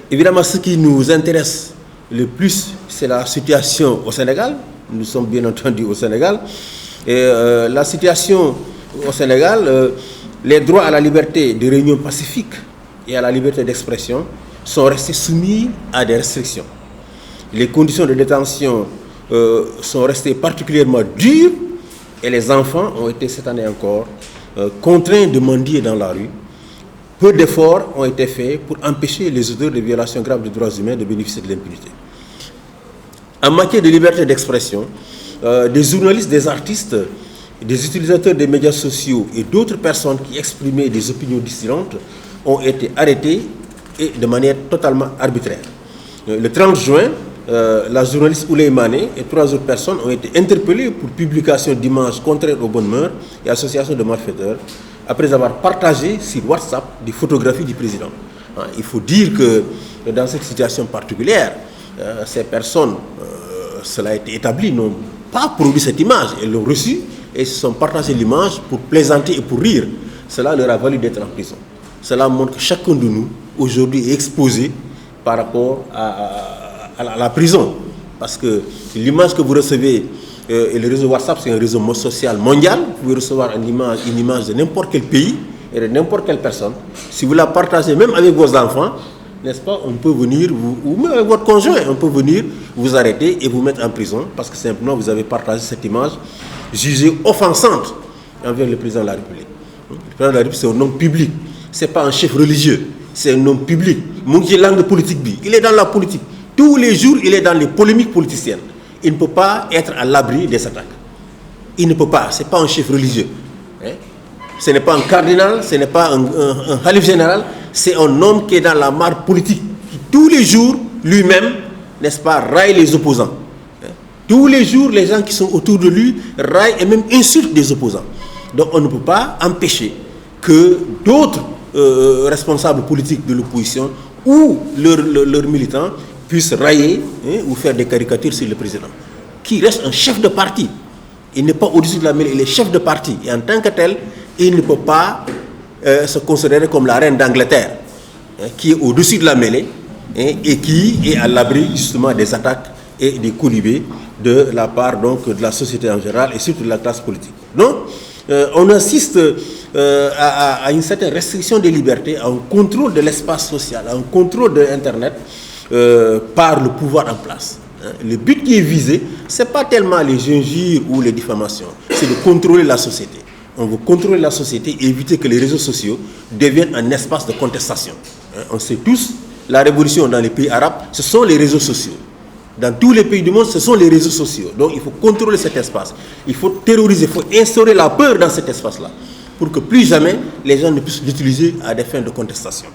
Évidemment, ce qui nous intéresse le plus, c'est la situation au Sénégal. Nous sommes bien entendu au Sénégal. Et la situation au Sénégal, les droits à la liberté de réunion pacifique et à la liberté d'expression sont restés soumis à des restrictions. Les conditions de détention sont restées particulièrement dures et les enfants ont été cette année encore contraints de mendier dans la rue. Peu d'efforts ont été faits pour empêcher les auteurs de violations graves des droits humains de bénéficier de l'impunité. En matière de liberté d'expression, des journalistes, des artistes, des utilisateurs des médias sociaux et d'autres personnes qui exprimaient des opinions dissidentes ont été arrêtés et de manière totalement arbitraire. Le 30 juin, la journaliste Ouleye Mané et 3 autres personnes ont été interpellées pour publication d'images contraires aux bonnes mœurs et associations de malfaiteurs après avoir partagé sur WhatsApp des photographies du président. Il faut dire que dans cette situation particulière, ces personnes, cela a été établi, n'ont pas produit cette image, elles l'ont reçue et se sont partagées l'image pour plaisanter et pour rire. Cela leur a valu d'être en prison. Cela montre que chacun de nous, aujourd'hui, est exposé par rapport à la prison. Parce que l'image que vous recevez, et le réseau WhatsApp, c'est un réseau social mondial. Vous pouvez recevoir une image de n'importe quel pays et de n'importe quelle personne. Si vous la partagez même avec vos enfants, n'est-ce pas, on peut venir, ou même avec votre conjoint, on peut venir vous arrêter et vous mettre en prison parce que simplement vous avez partagé cette image jugée offensante envers le président de la République. Le président de la République, c'est un homme public. Ce n'est pas un chef religieux, c'est un homme public. Il est dans la politique. Tous les jours, il est dans les polémiques politiciennes. Il ne peut pas être à l'abri des attaques. Il ne peut pas. Ce n'est pas un chef religieux. Ce n'est pas un cardinal, ce n'est pas un khalife général. C'est un homme qui est dans la mare politique. Qui, tous les jours, lui-même, n'est-ce pas, raille les opposants. Tous les jours, les gens qui sont autour de lui raillent et même insultent des opposants. Donc on ne peut pas empêcher que d'autres responsables politiques de l'opposition ou leurs militants puissent railler ou faire des caricatures sur le président, qui reste un chef de parti. Il n'est pas au-dessus de la mêlée, il est chef de parti. Et en tant que tel, il ne peut pas se considérer comme la reine d'Angleterre, qui est au-dessus de la mêlée et qui est à l'abri justement des attaques et des colibés de la part donc, de la société en général et surtout de la classe politique. Donc, on assiste à une certaine restriction des libertés, à un contrôle de l'espace social, à un contrôle de Internet par le pouvoir en place. Le but qui est visé, ce n'est pas tellement les injures ou les diffamations, c'est de contrôler la société. On veut contrôler la société et éviter que les réseaux sociaux deviennent un espace de contestation. On sait tous, la révolution dans les pays arabes, ce sont les réseaux sociaux. Dans tous les pays du monde, ce sont les réseaux sociaux. Donc il faut contrôler cet espace. Il faut terroriser, il faut instaurer la peur dans cet espace-là pour que plus jamais les gens ne puissent l'utiliser à des fins de contestation.